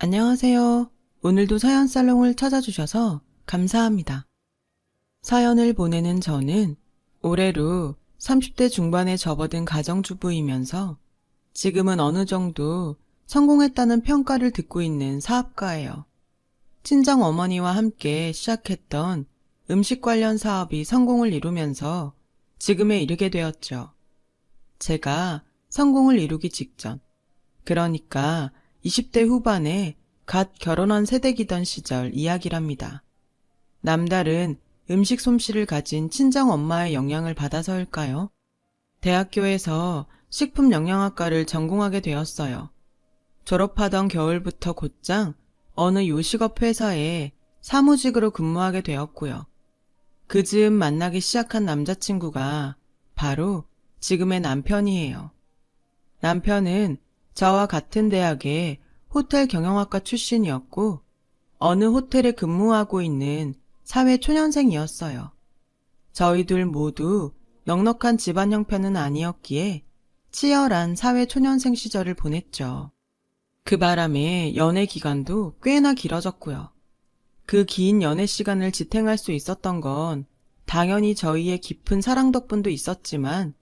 안녕하세요. 오늘도 사연 살롱을 찾아주셔서 감사합니다. 사연을 보내는 저는 올해로 30대 중반에 접어든 가정주부이면서 지금은 어느 정도 성공했다는 평가를 듣고 있는 사업가예요. 친정 어머니와 함께 시작했던 음식 관련 사업이 성공을 이루면서 지금에 이르게 되었죠. 제가 성공을 이루기 직전, 그러니까 20대 후반에 갓 결혼한 새댁이던 시절 이야기랍니다. 남다른 음식 솜씨를 가진 친정 엄마의 영향을 받아서일까요? 대학교에서 식품영양학과를 전공하게 되었어요. 졸업하던 겨울부터 곧장 어느 요식업 회사에 사무직으로 근무하게 되었고요. 그 즈음 만나기 시작한 남자친구가 바로 지금의 남편이에요. 남편은 저와 같은 대학의 호텔 경영학과 출신이었고 어느 호텔에 근무하고 있는 사회초년생이었어요. 저희 둘 모두 넉넉한 집안 형편은 아니었기에 치열한 사회초년생 시절을 보냈죠. 그 바람에 연애 기간도 꽤나 길어졌고요. 그 긴 연애 시간을 지탱할 수 있었던 건 당연히 저희의 깊은 사랑 덕분도 있었지만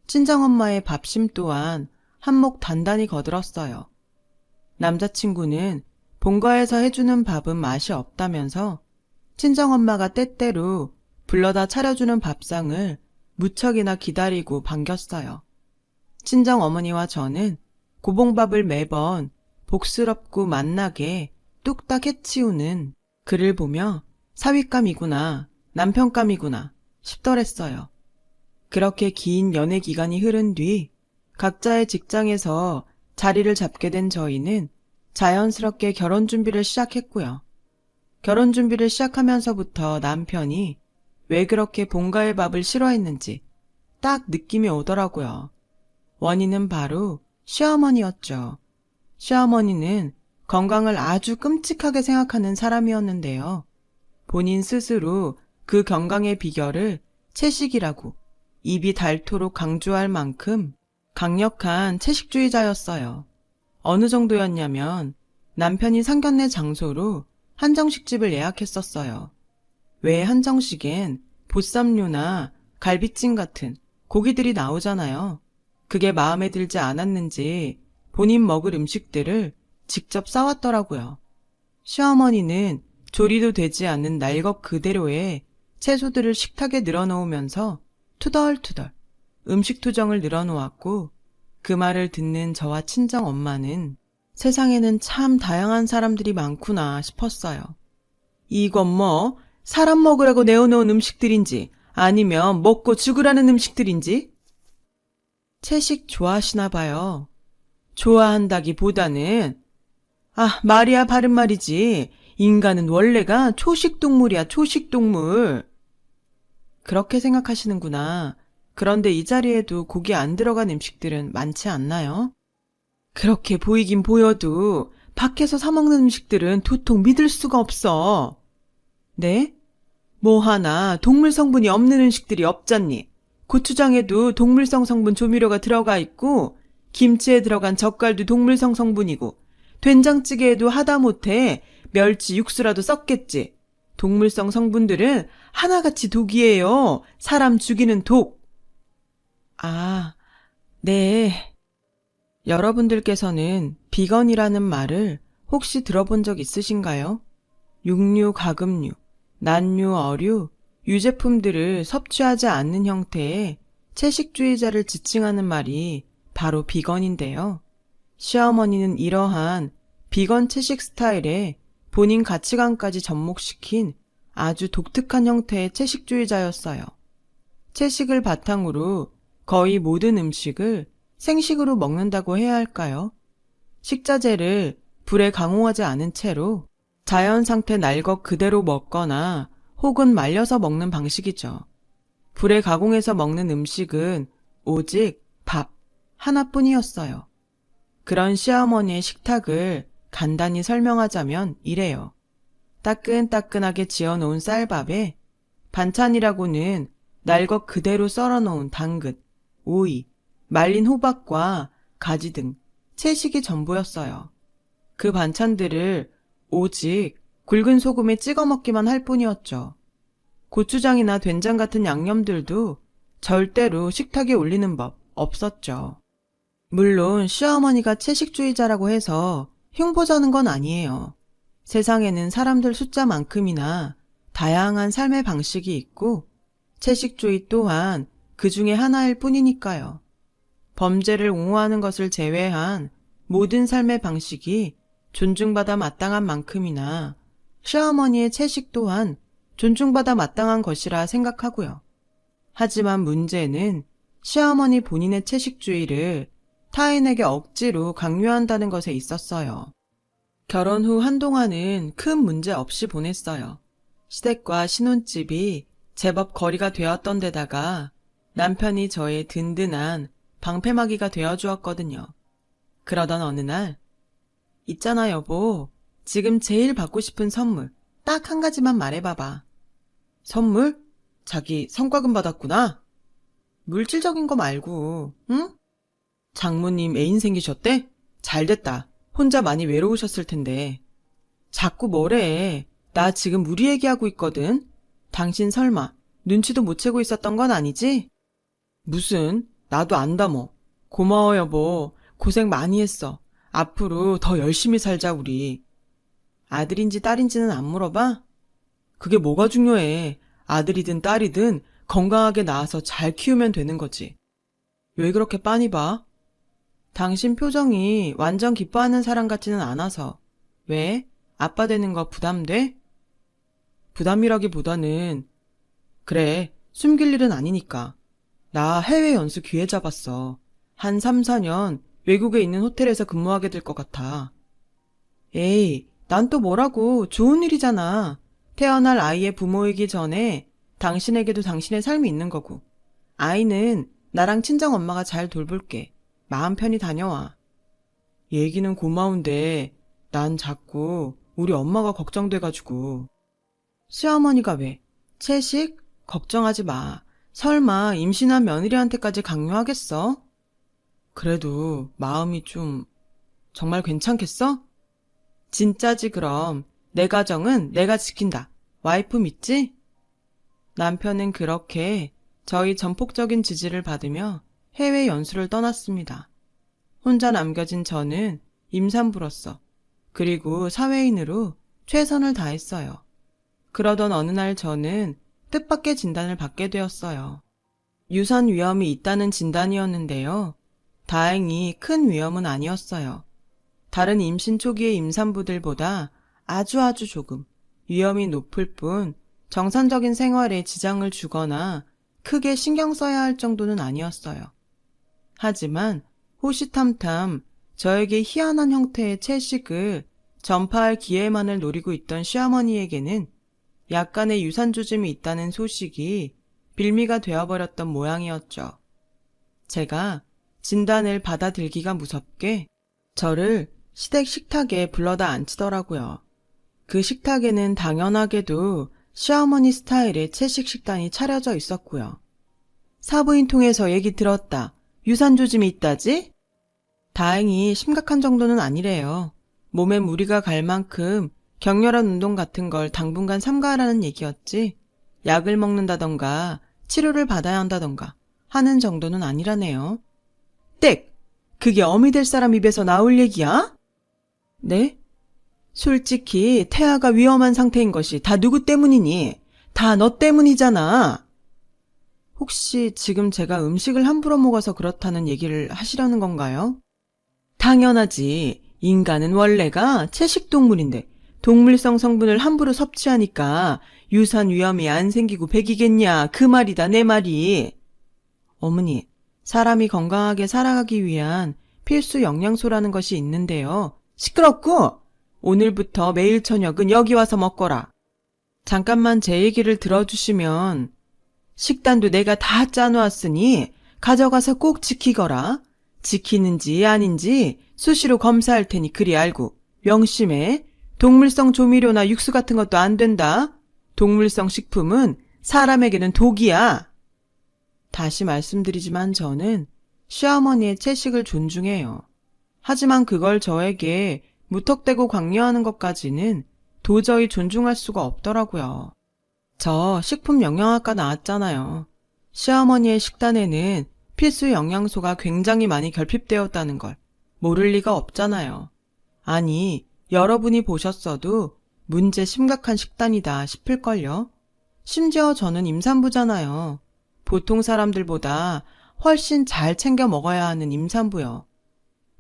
친정엄마의 밥심 또한 한몫 단단히 거들었어요. 남자친구는 본가에서 해주는 밥은 맛이 없다면서 친정엄마가 때때로 불러다 차려주는 밥상을 무척이나 기다리고 반겼어요. 친정어머니와 저는 고봉밥을 매번 복스럽고 맛나게 뚝딱 해치우는 그를 보며 사윗감이구나, 남편감이구나 싶더랬어요. 그렇게 긴 연애 기간이 흐른 뒤 각자의 직장에서 자리를 잡게 된 저희는 자연스럽게 결혼 준비를 시작했고요. 결혼 준비를 시작하면서부터 남편이 왜 그렇게 본가의 밥을 싫어했는지 딱 느낌이 오더라고요. 원인은 바로 시어머니였죠. 시어머니는 건강을 아주 끔찍하게 생각하는 사람이었는데요. 본인 스스로 그 건강의 비결을 채식이라고 입이 닳도록 강조할 만큼 강력한 채식주의자였어요. 어느 정도였냐면 남편이 상견례 장소로 한정식집을 예약했었어요. 왜 한정식엔 보쌈류나 갈비찜 같은 고기들이 나오잖아요. 그게 마음에 들지 않았는지 본인 먹을 음식들을 직접 싸왔더라고요. 시어머니는 조리도 되지 않는 날것 그대로의 채소들을 식탁에 늘어놓으면서 투덜투덜 음식 투정을 늘어놓았고 그 말을 듣는 저와 친정 엄마는 세상에는 참 다양한 사람들이 많구나 싶었어요. 이건 뭐 사람 먹으라고 내어놓은 음식들인지 아니면 먹고 죽으라는 음식들인지? 채식 좋아하시나 봐요. 좋아한다기보다는 말이야 바른 말이지. 인간은 원래가 초식동물이야 초식동물. 그렇게 생각하시는구나. 그런데 이 자리에도 고기 안 들어간 음식들은 많지 않나요? 그렇게 보이긴 보여도 밖에서 사 먹는 음식들은 도통 믿을 수가 없어. 네? 뭐 하나 동물 성분이 없는 음식들이 없잖니. 고추장에도 동물성 성분 조미료가 들어가 있고 김치에 들어간 젓갈도 동물성 성분이고 된장찌개에도 하다못해 멸치 육수라도 썼겠지. 동물성 성분들은 하나같이 독이에요. 사람 죽이는 독. 네. 여러분들께서는 비건이라는 말을 혹시 들어본 적 있으신가요? 육류, 가금류, 난류, 어류, 유제품들을 섭취하지 않는 형태의 채식주의자를 지칭하는 말이 바로 비건인데요. 시어머니는 이러한 비건 채식 스타일에 본인 가치관까지 접목시킨 아주 독특한 형태의 채식주의자였어요. 채식을 바탕으로 거의 모든 음식을 생식으로 먹는다고 해야 할까요? 식자재를 불에 강호하지 않은 채로 자연 상태 날 것 그대로 먹거나 혹은 말려서 먹는 방식이죠. 불에 가공해서 먹는 음식은 오직 밥 하나뿐이었어요. 그런 시어머니의 식탁을 간단히 설명하자면 이래요. 따끈따끈하게 지어놓은 쌀밥에 반찬이라고는 날 것 그대로 썰어놓은 당근, 오이, 말린 호박과 가지 등 채식이 전부였어요. 그 반찬들을 오직 굵은 소금에 찍어 먹기만 할 뿐이었죠. 고추장이나 된장 같은 양념들도 절대로 식탁에 올리는 법 없었죠. 물론 시어머니가 채식주의자라고 해서 흉보자는 건 아니에요. 세상에는 사람들 숫자만큼이나 다양한 삶의 방식이 있고 채식주의 또한 그 중에 하나일 뿐이니까요. 범죄를 옹호하는 것을 제외한 모든 삶의 방식이 존중받아 마땅한 만큼이나 시어머니의 채식 또한 존중받아 마땅한 것이라 생각하고요. 하지만 문제는 시어머니 본인의 채식주의를 타인에게 억지로 강요한다는 것에 있었어요. 결혼 후 한동안은 큰 문제 없이 보냈어요. 시댁과 신혼집이 제법 거리가 되었던 데다가 남편이 저의 든든한 방패막이가 되어주었거든요. 그러던 어느 날, 있잖아 여보, 지금 제일 받고 싶은 선물 딱 한 가지만 말해봐봐. 선물? 자기 성과금 받았구나? 물질적인 거 말고, 응? 장모님 애인 생기셨대? 잘됐다. 혼자 많이 외로우셨을 텐데. 자꾸 뭐래. 나 지금 우리 얘기하고 있거든. 당신 설마 눈치도 못 채고 있었던 건 아니지? 무슨? 나도 안다 뭐. 고마워 여보. 고생 많이 했어. 앞으로 더 열심히 살자 우리. 아들인지 딸인지는 안 물어봐? 그게 뭐가 중요해. 아들이든 딸이든 건강하게 낳아서 잘 키우면 되는 거지. 왜 그렇게 빤히 봐? 당신 표정이 완전 기뻐하는 사람 같지는 않아서. 왜? 아빠 되는 거 부담돼? 부담이라기보다는 그래, 숨길 일은 아니니까. 나 해외 연수 기회 잡았어. 한 3, 4년 외국에 있는 호텔에서 근무하게 될 것 같아. 에이, 난 또 뭐라고. 좋은 일이잖아. 태어날 아이의 부모이기 전에 당신에게도 당신의 삶이 있는 거고. 아이는 나랑 친정엄마가 잘 돌볼게. 마음 편히 다녀와. 얘기는 고마운데 난 자꾸 우리 엄마가 걱정돼가지고. 시어머니가 왜? 채식? 걱정하지 마. 설마 임신한 며느리한테까지 강요하겠어? 그래도 마음이 좀... 정말 괜찮겠어? 진짜지 그럼. 내 가정은 내가 지킨다. 와이프 믿지? 남편은 그렇게 저희 전폭적인 지지를 받으며 해외 연수를 떠났습니다. 혼자 남겨진 저는 임산부로서 그리고 사회인으로 최선을 다했어요. 그러던 어느 날 저는 뜻밖의 진단을 받게 되었어요. 유산 위험이 있다는 진단이었는데요. 다행히 큰 위험은 아니었어요. 다른 임신 초기의 임산부들보다 아주 조금 위험이 높을 뿐 정상적인 생활에 지장을 주거나 크게 신경 써야 할 정도는 아니었어요. 하지만 호시탐탐 저에게 희한한 형태의 채식을 전파할 기회만을 노리고 있던 시어머니에게는 약간의 유산조짐이 있다는 소식이 빌미가 되어버렸던 모양이었죠. 제가 진단을 받아들기가 무섭게 저를 시댁 식탁에 불러다 앉히더라고요. 그 식탁에는 당연하게도 시어머니 스타일의 채식 식단이 차려져 있었고요. 사부인 통해서 얘기 들었다. 유산조짐이 있다지? 다행히 심각한 정도는 아니래요. 몸에 무리가 갈 만큼 격렬한 운동 같은 걸 당분간 삼가하라는 얘기였지 약을 먹는다던가 치료를 받아야 한다던가 하는 정도는 아니라네요. 땡! 그게 어미 될 사람 입에서 나올 얘기야? 네? 솔직히 태아가 위험한 상태인 것이 다 누구 때문이니? 다 너 때문이잖아. 혹시 지금 제가 음식을 함부로 먹어서 그렇다는 얘기를 하시려는 건가요? 당연하지. 인간은 원래가 채식동물인데 동물성 성분을 함부로 섭취하니까 유산 위험이 안 생기고 백이겠냐. 그 말이다 내 말이. 어머니, 사람이 건강하게 살아가기 위한 필수 영양소라는 것이 있는데요. 시끄럽고! 오늘부터 매일 저녁은 여기 와서 먹거라. 잠깐만 제 얘기를 들어주시면 식단도 내가 다 짜놓았으니 가져가서 꼭 지키거라. 지키는지 아닌지 수시로 검사할 테니 그리 알고. 명심해. 동물성 조미료나 육수 같은 것도 안 된다. 동물성 식품은 사람에게는 독이야. 다시 말씀드리지만 저는 시어머니의 채식을 존중해요. 하지만 그걸 저에게 무턱대고 강요하는 것까지는 도저히 존중할 수가 없더라고요. 저 식품 영양학과 나왔잖아요. 시어머니의 식단에는 필수 영양소가 굉장히 많이 결핍되었다는 걸 모를 리가 없잖아요. 아니, 여러분이 보셨어도 문제 심각한 식단이다 싶을걸요? 심지어 저는 임산부잖아요. 보통 사람들보다 훨씬 잘 챙겨 먹어야 하는 임산부요.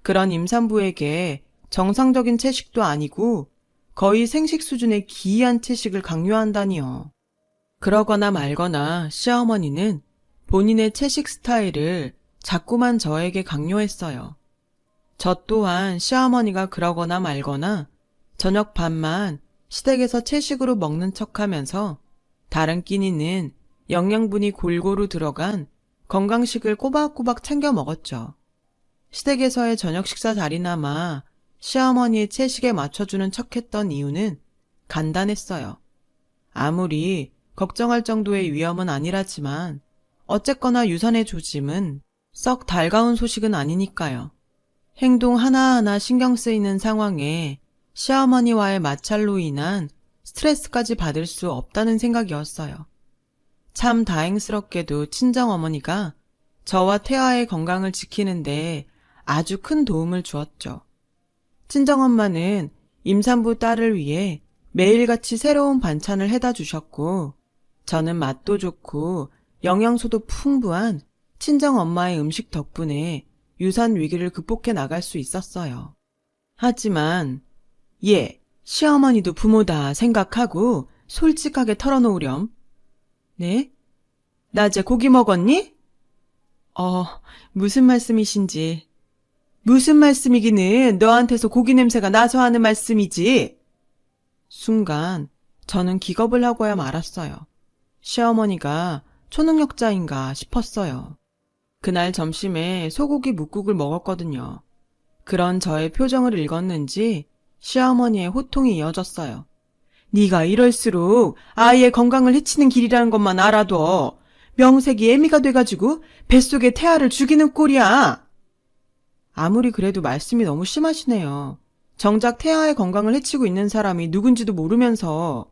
그런 임산부에게 정상적인 채식도 아니고 거의 생식 수준의 기이한 채식을 강요한다니요. 그러거나 말거나 시어머니는 본인의 채식 스타일을 자꾸만 저에게 강요했어요. 저 또한 시어머니가 그러거나 말거나 저녁 밥만 시댁에서 채식으로 먹는 척하면서 다른 끼니는 영양분이 골고루 들어간 건강식을 꼬박꼬박 챙겨 먹었죠. 시댁에서의 저녁 식사 자리나마 시어머니의 채식에 맞춰주는 척했던 이유는 간단했어요. 아무리 걱정할 정도의 위험은 아니라지만 어쨌거나 유산의 조짐은 썩 달가운 소식은 아니니까요. 행동 하나하나 신경 쓰이는 상황에 시어머니와의 마찰로 인한 스트레스까지 받을 수 없다는 생각이었어요. 참 다행스럽게도 친정어머니가 저와 태아의 건강을 지키는데 아주 큰 도움을 주었죠. 친정엄마는 임산부 딸을 위해 매일같이 새로운 반찬을 해다 주셨고, 저는 맛도 좋고 영양소도 풍부한 친정엄마의 음식 덕분에 유산 위기를 극복해 나갈 수 있었어요. 하지만 시어머니도 부모다 생각하고 솔직하게 털어놓으렴. 네? 낮에 고기 먹었니? 무슨 말씀이신지. 무슨 말씀이기는 너한테서 고기 냄새가 나서 하는 말씀이지. 순간 저는 기겁을 하고야 말았어요. 시어머니가 초능력자인가 싶었어요. 그날 점심에 소고기 뭇국을 먹었거든요. 그런 저의 표정을 읽었는지 시어머니의 호통이 이어졌어요. 네가 이럴수록 아이의 건강을 해치는 길이라는 것만 알아둬. 명색이 애미가 돼가지고 뱃속에 태아를 죽이는 꼴이야. 아무리 그래도 말씀이 너무 심하시네요. 정작 태아의 건강을 해치고 있는 사람이 누군지도 모르면서.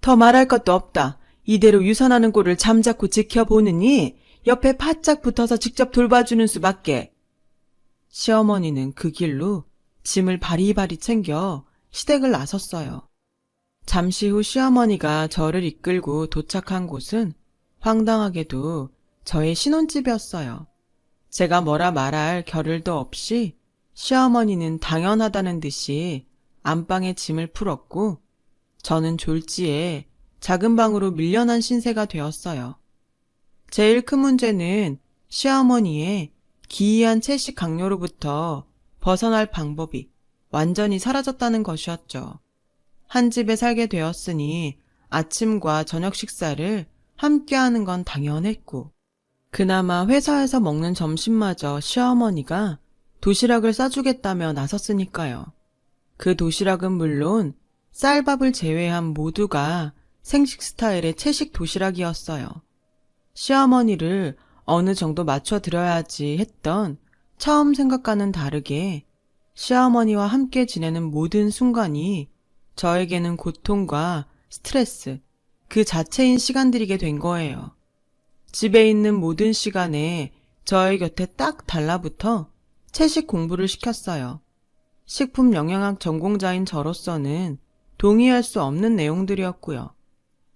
더 말할 것도 없다. 이대로 유산하는 꼴을 잠자코 지켜보느니 옆에 바짝 붙어서 직접 돌봐주는 수밖에. 시어머니는 그 길로 짐을 바리바리 챙겨 시댁을 나섰어요. 잠시 후 시어머니가 저를 이끌고 도착한 곳은 황당하게도 저의 신혼집이었어요. 제가 뭐라 말할 겨를도 없이 시어머니는 당연하다는 듯이 안방에 짐을 풀었고 저는 졸지에 작은 방으로 밀려난 신세가 되었어요. 제일 큰 문제는 시어머니의 기이한 채식 강요로부터 벗어날 방법이 완전히 사라졌다는 것이었죠. 한 집에 살게 되었으니 아침과 저녁 식사를 함께하는 건 당연했고 그나마 회사에서 먹는 점심마저 시어머니가 도시락을 싸주겠다며 나섰으니까요. 그 도시락은 물론 쌀밥을 제외한 모두가 생식 스타일의 채식 도시락이었어요. 시어머니를 어느 정도 맞춰드려야지 했던 처음 생각과는 다르게 시어머니와 함께 지내는 모든 순간이 저에게는 고통과 스트레스, 그 자체인 시간들이게 된 거예요. 집에 있는 모든 시간에 저의 곁에 딱 달라붙어 채식 공부를 시켰어요. 식품 영양학 전공자인 저로서는 동의할 수 없는 내용들이었고요.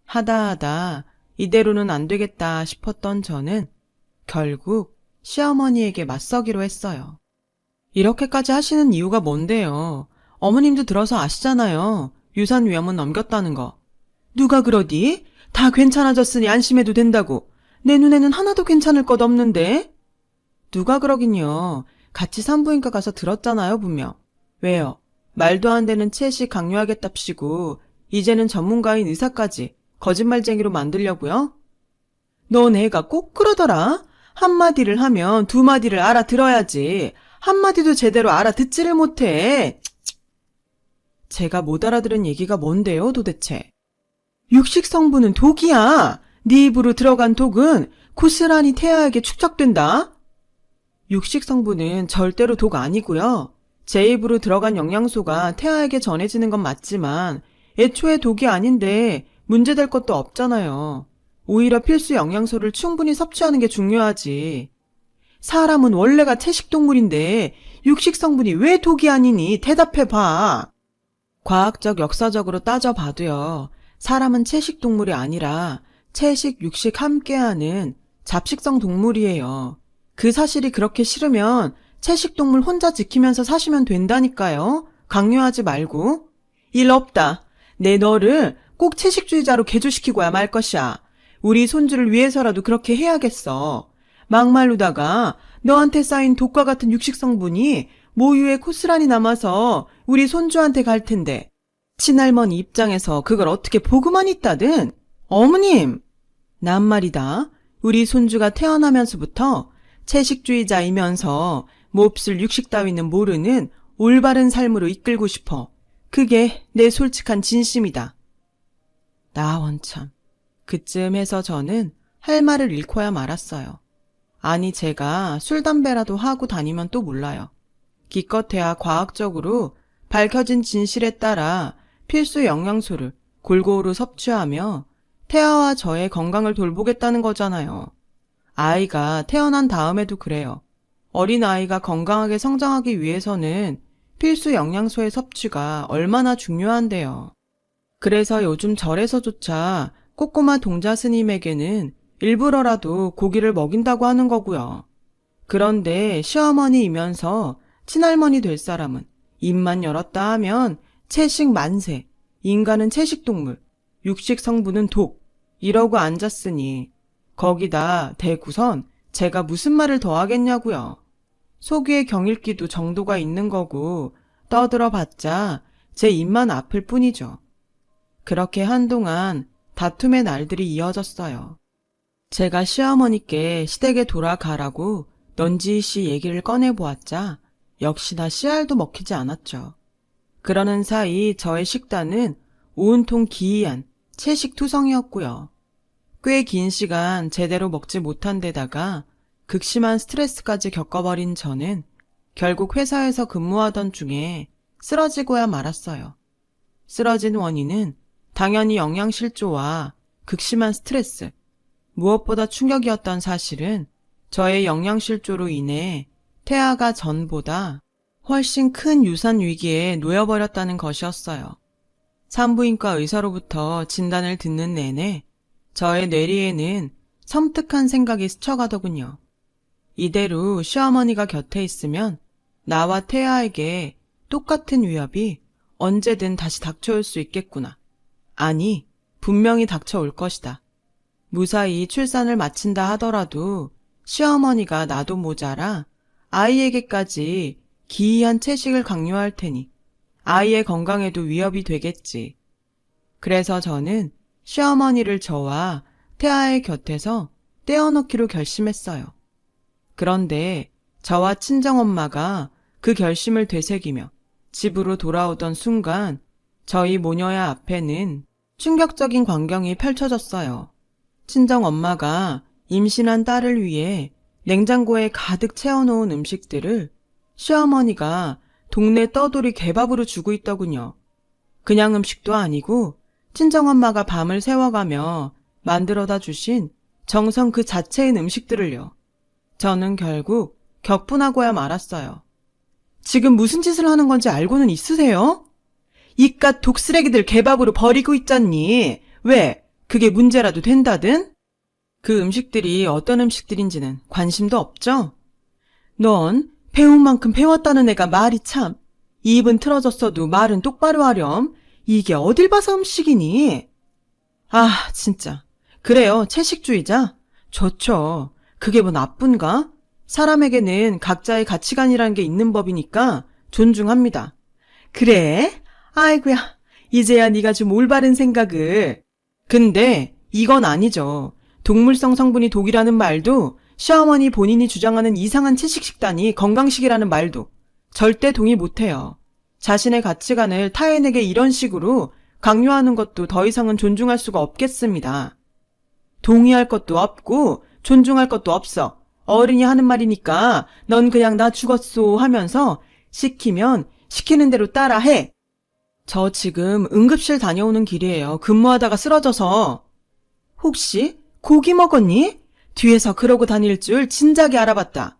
하다 이대로는 안 되겠다 싶었던 저는 결국 시어머니에게 맞서기로 했어요. 이렇게까지 하시는 이유가 뭔데요? 어머님도 들어서 아시잖아요. 유산 위험은 넘겼다는 거. 누가 그러디? 다 괜찮아졌으니 안심해도 된다고. 내 눈에는 하나도 괜찮을 것 없는데? 누가 그러긴요. 같이 산부인과 가서 들었잖아요, 분명. 왜요? 말도 안 되는 채식 강요하겠답시고 이제는 전문가인 의사까지 거짓말쟁이로 만들려고요? 넌 애가 꼭 그러더라. 한마디를 하면 두 마디를 알아들어야지. 한마디도 제대로 알아듣지를 못해. 제가 못 알아들은 얘기가 뭔데요, 도대체? 육식 성분은 독이야. 네 입으로 들어간 독은 고스란히 태아에게 축적된다. 육식 성분은 절대로 독 아니고요. 제 입으로 들어간 영양소가 태아에게 전해지는 건 맞지만 애초에 독이 아닌데 문제될 것도 없잖아요. 오히려 필수 영양소를 충분히 섭취하는 게 중요하지. 사람은 원래가 채식동물인데 육식 성분이 왜 독이 아니니? 대답해봐. 과학적 역사적으로 따져봐도요. 사람은 채식동물이 아니라 채식, 육식 함께하는 잡식성 동물이에요. 그 사실이 그렇게 싫으면 채식동물 혼자 지키면서 사시면 된다니까요. 강요하지 말고. 일 없다. 내 너를 꼭 채식주의자로 개조시키고야 말 것이야. 우리 손주를 위해서라도 그렇게 해야겠어. 막말로다가 너한테 쌓인 독과 같은 육식 성분이 모유에 고스란히 남아서 우리 손주한테 갈 텐데 친할머니 입장에서 그걸 어떻게 보고만 있다든. 어머님! 난 말이다. 우리 손주가 태어나면서부터 채식주의자이면서 몹쓸 육식 따위는 모르는 올바른 삶으로 이끌고 싶어. 그게 내 솔직한 진심이다. 나 원참. 그쯤 해서 저는 할 말을 잃고야 말았어요. 아니 제가 술, 담배라도 하고 다니면 또 몰라요. 기껏해야 과학적으로 밝혀진 진실에 따라 필수 영양소를 골고루 섭취하며 태아와 저의 건강을 돌보겠다는 거잖아요. 아이가 태어난 다음에도 그래요. 어린아이가 건강하게 성장하기 위해서는 필수 영양소의 섭취가 얼마나 중요한데요. 그래서 요즘 절에서조차 꼬꼬마 동자 스님에게는 일부러라도 고기를 먹인다고 하는 거고요. 그런데 시어머니이면서 친할머니 될 사람은 입만 열었다 하면 채식 만세, 인간은 채식동물, 육식 성분은 독, 이러고 앉았으니 거기다 대구선 제가 무슨 말을 더 하겠냐고요. 속 위에 경읽기도 정도가 있는 거고 떠들어봤자 제 입만 아플 뿐이죠. 그렇게 한동안 다툼의 날들이 이어졌어요. 제가 시어머니께 시댁에 돌아가라고 넌지시 얘기를 꺼내보았자 역시나 씨알도 먹히지 않았죠. 그러는 사이 저의 식단은 온통 기이한 채식투성이었고요. 꽤 긴 시간 제대로 먹지 못한 데다가 극심한 스트레스까지 겪어버린 저는 결국 회사에서 근무하던 중에 쓰러지고야 말았어요. 쓰러진 원인은 당연히 영양실조와 극심한 스트레스, 무엇보다 충격이었던 사실은 저의 영양실조로 인해 태아가 전보다 훨씬 큰 유산 위기에 놓여버렸다는 것이었어요. 산부인과 의사로부터 진단을 듣는 내내 저의 뇌리에는 섬뜩한 생각이 스쳐가더군요. 이대로 시어머니가 곁에 있으면 나와 태아에게 똑같은 위협이 언제든 다시 닥쳐올 수 있겠구나. 아니, 분명히 닥쳐올 것이다. 무사히 출산을 마친다 하더라도 시어머니가 나도 모자라 아이에게까지 기이한 채식을 강요할 테니 아이의 건강에도 위협이 되겠지. 그래서 저는 시어머니를 저와 태아의 곁에서 떼어놓기로 결심했어요. 그런데 저와 친정엄마가 그 결심을 되새기며 집으로 돌아오던 순간 저희 모녀야 앞에는 충격적인 광경이 펼쳐졌어요. 친정엄마가 임신한 딸을 위해 냉장고에 가득 채워놓은 음식들을 시어머니가 동네 떠돌이 개밥으로 주고 있더군요. 그냥 음식도 아니고 친정엄마가 밤을 새워가며 만들어다 주신 정성 그 자체인 음식들을요. 저는 결국 격분하고야 말았어요. 지금 무슨 짓을 하는 건지 알고는 있으세요? 이깟 독쓰레기들 개밥으로 버리고 있잖니. 왜? 그게 문제라도 된다든? 그 음식들이 어떤 음식들인지는 관심도 없죠? 넌 배운 만큼 배웠다는 애가 말이 참. 입은 틀어졌어도 말은 똑바로 하렴. 이게 어딜 봐서 음식이니? 아, 진짜. 그래요, 채식주의자? 좋죠. 그게 뭐 나쁜가? 사람에게는 각자의 가치관이라는 게 있는 법이니까 존중합니다. 그래? 아이고야, 이제야 네가 좀 올바른 생각을. 근데 이건 아니죠. 동물성 성분이 독이라는 말도 시어머니 본인이 주장하는 이상한 채식 식단이 건강식이라는 말도 절대 동의 못해요. 자신의 가치관을 타인에게 이런 식으로 강요하는 것도 더 이상은 존중할 수가 없겠습니다. 동의할 것도 없고 존중할 것도 없어. 어른이 하는 말이니까 넌 그냥 나 죽었소 하면서 시키면 시키는 대로 따라해. 저 지금 응급실 다녀오는 길이에요. 근무하다가 쓰러져서. 혹시 고기 먹었니? 뒤에서 그러고 다닐 줄 진작에 알아봤다.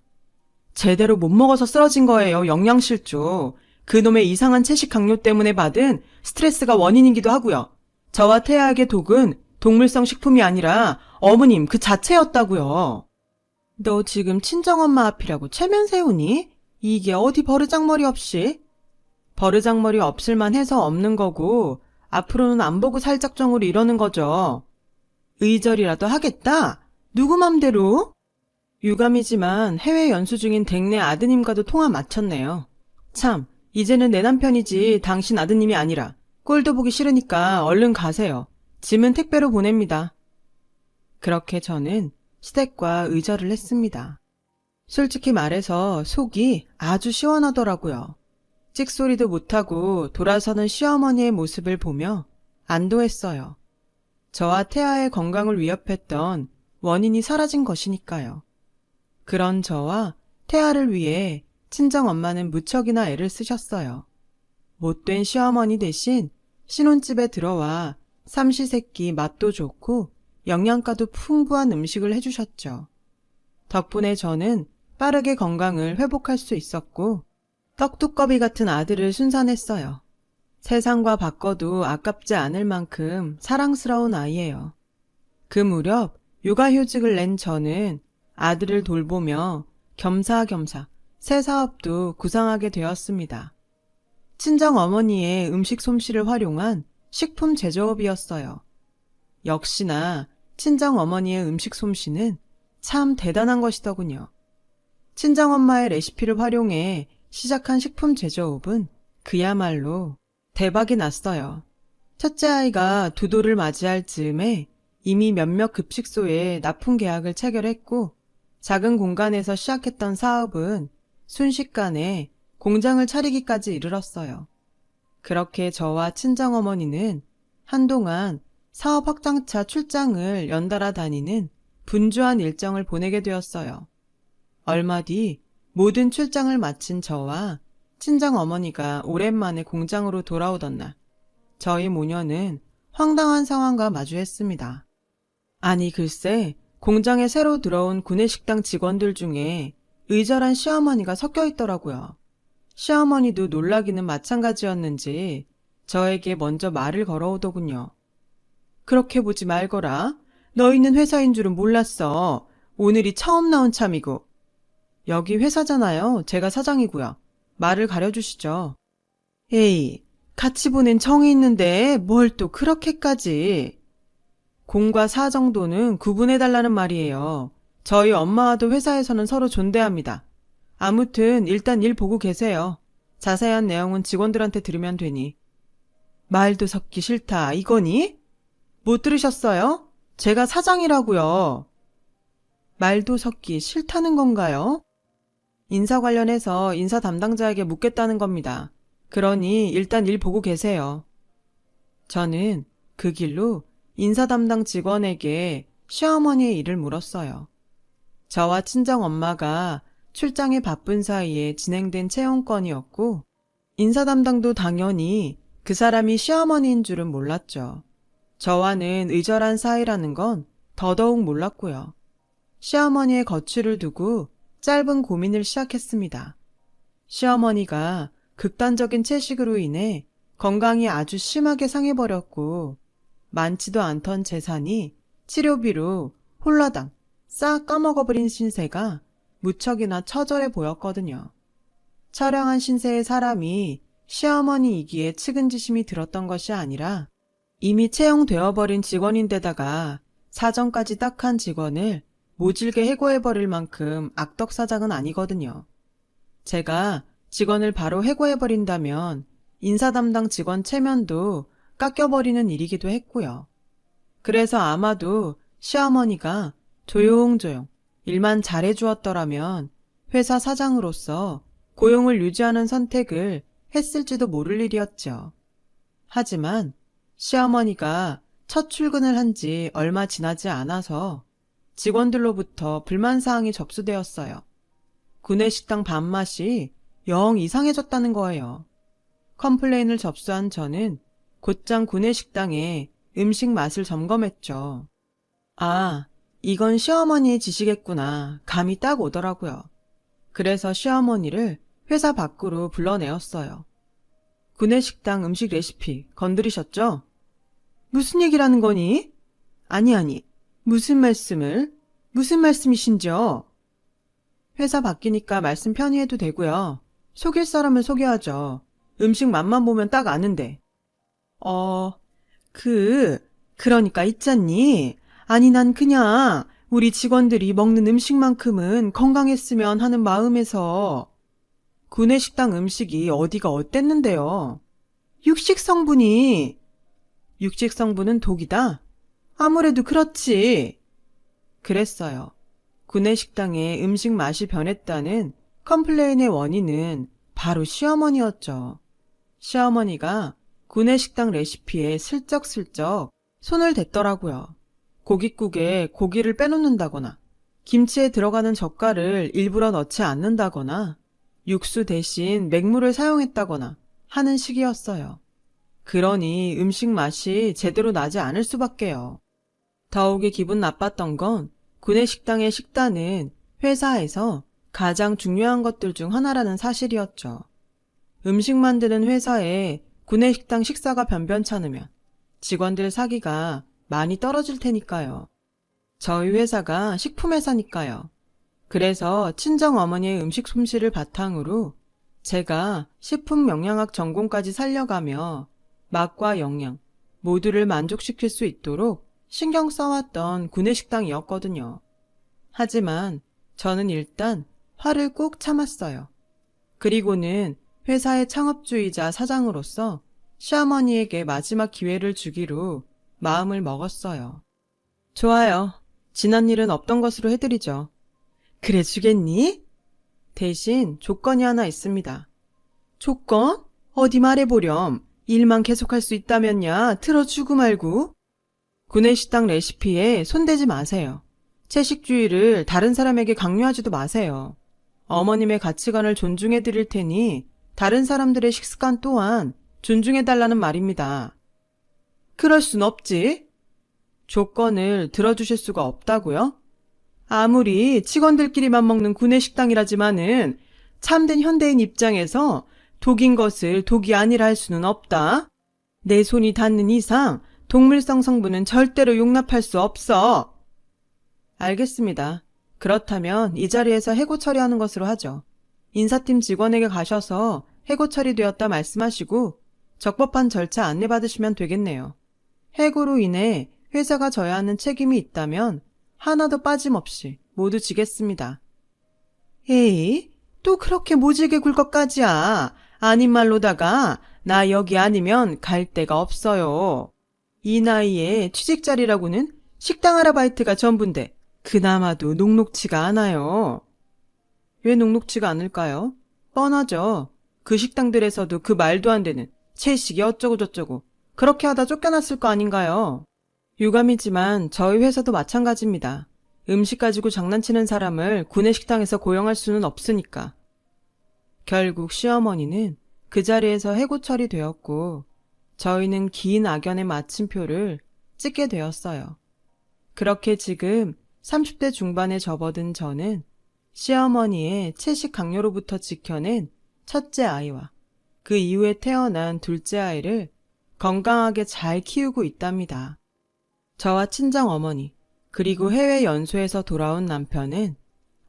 제대로 못 먹어서 쓰러진 거예요. 영양실조. 그놈의 이상한 채식 강요 때문에 받은 스트레스가 원인이기도 하고요. 저와 태아에게 독은 동물성 식품이 아니라 어머님 그 자체였다고요. 너 지금 친정엄마 앞이라고 체면 세우니? 이게 어디 버르장머리 없이? 버르장머리 없을만 해서 없는 거고 앞으로는 안 보고 살 작정으로 이러는 거죠. 의절이라도 하겠다? 누구 맘대로? 유감이지만 해외 연수 중인 댁내 아드님과도 통화 마쳤네요. 참, 이제는 내 남편이지 당신 아드님이 아니라 꼴도 보기 싫으니까 얼른 가세요. 짐은 택배로 보냅니다. 그렇게 저는 시댁과 의절을 했습니다. 솔직히 말해서 속이 아주 시원하더라고요. 찍소리도 못하고 돌아서는 시어머니의 모습을 보며 안도했어요. 저와 태아의 건강을 위협했던 원인이 사라진 것이니까요. 그런 저와 태아를 위해 친정엄마는 무척이나 애를 쓰셨어요. 못된 시어머니 대신 신혼집에 들어와 삼시세끼 맛도 좋고 영양가도 풍부한 음식을 해주셨죠. 덕분에 저는 빠르게 건강을 회복할 수 있었고 떡두꺼비 같은 아들을 순산했어요. 세상과 바꿔도 아깝지 않을 만큼 사랑스러운 아이예요. 그 무렵 육아휴직을 낸 저는 아들을 돌보며 겸사겸사 새 사업도 구상하게 되었습니다. 친정어머니의 음식 솜씨를 활용한 식품 제조업이었어요. 역시나 친정어머니의 음식 솜씨는 참 대단한 것이더군요. 친정엄마의 레시피를 활용해 시작한 식품 제조업은 그야말로 대박이 났어요. 첫째 아이가 두 돌을 맞이할 즈음에 이미 몇몇 급식소에 납품 계약을 체결했고 작은 공간에서 시작했던 사업은 순식간에 공장을 차리기까지 이르렀어요. 그렇게 저와 친정어머니는 한동안 사업 확장차 출장을 연달아 다니는 분주한 일정을 보내게 되었어요. 얼마 뒤 모든 출장을 마친 저와 친정어머니가 오랜만에 공장으로 돌아오던 날, 저희 모녀는 황당한 상황과 마주했습니다. 아니 글쎄, 공장에 새로 들어온 구내식당 직원들 중에 의절한 시어머니가 섞여 있더라고요. 시어머니도 놀라기는 마찬가지였는지 저에게 먼저 말을 걸어오더군요. 그렇게 보지 말거라. 너희는 회사인 줄은 몰랐어. 오늘이 처음 나온 참이고. 여기 회사잖아요. 제가 사장이고요. 말을 가려주시죠. 에이, 같이 보낸 정이 있는데 뭘 또 그렇게까지. 공과 사 정도는 구분해달라는 말이에요. 저희 엄마와도 회사에서는 서로 존대합니다. 아무튼 일단 일 보고 계세요. 자세한 내용은 직원들한테 들으면 되니. 말도 섞기 싫다. 이거니? 못 들으셨어요? 제가 사장이라고요. 말도 섞기 싫다는 건가요? 인사 관련해서 인사 담당자에게 묻겠다는 겁니다. 그러니 일단 일 보고 계세요. 저는 그 길로 인사 담당 직원에게 시어머니의 일을 물었어요. 저와 친정엄마가 출장에 바쁜 사이에 진행된 채용건이었고 인사 담당도 당연히 그 사람이 시어머니인 줄은 몰랐죠. 저와는 의절한 사이라는 건 더더욱 몰랐고요. 시어머니의 거취를 두고 짧은 고민을 시작했습니다. 시어머니가 극단적인 채식으로 인해 건강이 아주 심하게 상해버렸고 많지도 않던 재산이 치료비로 홀라당 싹 까먹어버린 신세가 무척이나 처절해 보였거든요. 처량한 신세의 사람이 시어머니이기에 측은지심이 들었던 것이 아니라 이미 채용되어버린 직원인데다가 사정까지 딱한 직원을 모질게 해고해버릴 만큼 악덕사장은 아니거든요. 제가 직원을 바로 해고해버린다면 인사 담당 직원 체면도 깎여버리는 일이기도 했고요. 그래서 아마도 시어머니가 조용조용 일만 잘해주었더라면 회사 사장으로서 고용을 유지하는 선택을 했을지도 모를 일이었죠. 하지만 시어머니가 첫 출근을 한 지 얼마 지나지 않아서 직원들로부터 불만사항이 접수되었어요. 구내식당 밥맛이 영 이상해졌다는 거예요. 컴플레인을 접수한 저는 곧장 구내식당에 음식 맛을 점검했죠. 아, 이건 시어머니의 지시겠구나. 감이 딱 오더라고요. 그래서 시어머니를 회사 밖으로 불러내었어요. 구내식당 음식 레시피 건드리셨죠? 무슨 얘기라는 거니? 아니, 무슨 말씀이신지요? 회사 바뀌니까 말씀 편히 해도 되고요. 속일 사람을 속여야죠. 음식 맛만 보면 딱 아는데. 그러니까 있잖니. 아니, 난 그냥 우리 직원들이 먹는 음식만큼은 건강했으면 하는 마음에서. 구내식당 음식이 어디가 어땠는데요? 육식 성분은 독이다? 아무래도 그렇지. 그랬어요. 구내식당의 음식 맛이 변했다는 컴플레인의 원인은 바로 시어머니였죠. 시어머니가 구내식당 레시피에 슬쩍슬쩍 손을 댔더라고요. 고깃국에 고기를 빼놓는다거나, 김치에 들어가는 젓갈을 일부러 넣지 않는다거나, 육수 대신 맹물을 사용했다거나 하는 식이었어요. 그러니 음식 맛이 제대로 나지 않을 수밖에요. 더욱이 기분 나빴던 건 구내식당의 식단은 회사에서 가장 중요한 것들 중 하나라는 사실이었죠. 음식 만드는 회사에 구내식당 식사가 변변찮으면 직원들 사기가 많이 떨어질 테니까요. 저희 회사가 식품회사니까요. 그래서 친정어머니의 음식 솜씨를 바탕으로 제가 식품영양학 전공까지 살려가며 맛과 영양 모두를 만족시킬 수 있도록 신경 써왔던 구내식당이었거든요. 하지만 저는 일단 화를 꾹 참았어요. 그리고는 회사의 창업주이자 사장으로서 시어머니에게 마지막 기회를 주기로 마음을 먹었어요. 좋아요. 지난 일은 없던 것으로 해드리죠. 그래 주겠니? 대신 조건이 하나 있습니다. 조건? 어디 말해보렴. 일만 계속할 수 있다면야 틀어주고 말고. 구내식당 레시피에 손대지 마세요. 채식주의를 다른 사람에게 강요하지도 마세요. 어머님의 가치관을 존중해 드릴 테니 다른 사람들의 식습관 또한 존중해 달라는 말입니다. 그럴 순 없지. 조건을 들어주실 수가 없다고요? 아무리 직원들끼리만 먹는 구내식당이라지만은 참된 현대인 입장에서 독인 것을 독이 아니라 할 수는 없다. 내 손이 닿는 이상 동물성 성분은 절대로 용납할 수 없어. 알겠습니다. 그렇다면 이 자리에서 해고 처리하는 것으로 하죠. 인사팀 직원에게 가셔서 해고 처리되었다 말씀하시고 적법한 절차 안내받으시면 되겠네요. 해고로 인해 회사가 져야 하는 책임이 있다면 하나도 빠짐없이 모두 지겠습니다. 에이, 또 그렇게 모질게 굴 것까지야. 아닌 말로다가 나 여기 아니면 갈 데가 없어요. 이 나이에 취직 자리라고는 식당 아르바이트가 전부인데 그나마도 녹록치가 않아요. 왜 녹록치가 않을까요? 뻔하죠. 그 식당들에서도 그 말도 안 되는 채식이 어쩌고저쩌고 그렇게 하다 쫓겨났을 거 아닌가요? 유감이지만 저희 회사도 마찬가지입니다. 음식 가지고 장난치는 사람을 구내식당에서 고용할 수는 없으니까. 결국 시어머니는 그 자리에서 해고 처리되었고 저희는 긴 악연의 마침표를 찍게 되었어요. 그렇게 지금 30대 중반에 접어든 저는 시어머니의 채식 강요로부터 지켜낸 첫째 아이와 그 이후에 태어난 둘째 아이를 건강하게 잘 키우고 있답니다. 저와 친정어머니 그리고 해외 연수에서 돌아온 남편은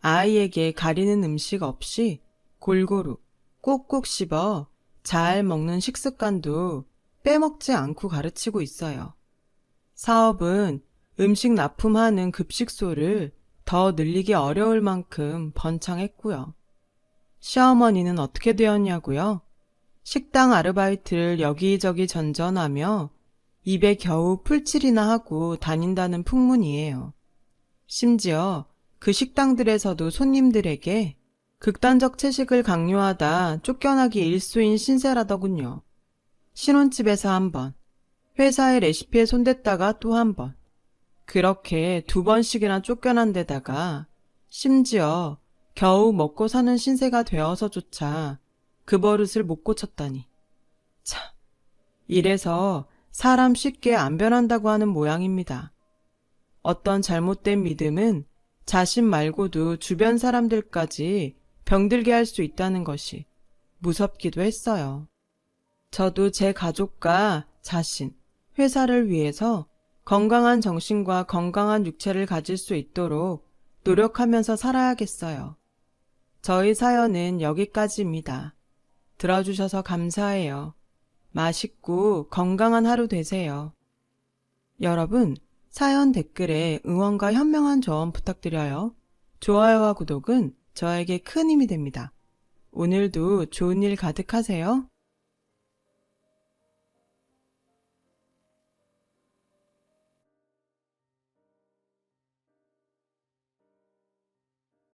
아이에게 가리는 음식 없이 골고루 꼭꼭 씹어 잘 먹는 식습관도 빼먹지 않고 가르치고 있어요. 사업은 음식 납품하는 급식소를 더 늘리기 어려울 만큼 번창했고요. 시어머니는 어떻게 되었냐고요? 식당 아르바이트를 여기저기 전전하며 입에 겨우 풀칠이나 하고 다닌다는 풍문이에요. 심지어 그 식당들에서도 손님들에게 극단적 채식을 강요하다 쫓겨나기 일쑤인 신세라더군요. 신혼집에서 한 번, 회사의 레시피에 손댔다가 또 한 번, 그렇게 2번씩이나 쫓겨난 데다가 심지어 겨우 먹고 사는 신세가 되어서조차 그 버릇을 못 고쳤다니. 참, 이래서 사람 쉽게 안 변한다고 하는 모양입니다. 어떤 잘못된 믿음은 자신 말고도 주변 사람들까지 병들게 할 수 있다는 것이 무섭기도 했어요. 저도 제 가족과 자신, 회사를 위해서 건강한 정신과 건강한 육체를 가질 수 있도록 노력하면서 살아야겠어요. 저희 사연은 여기까지입니다. 들어주셔서 감사해요. 맛있고 건강한 하루 되세요. 여러분, 사연 댓글에 응원과 현명한 조언 부탁드려요. 좋아요와 구독은 저에게 큰 힘이 됩니다. 오늘도 좋은 일 가득하세요.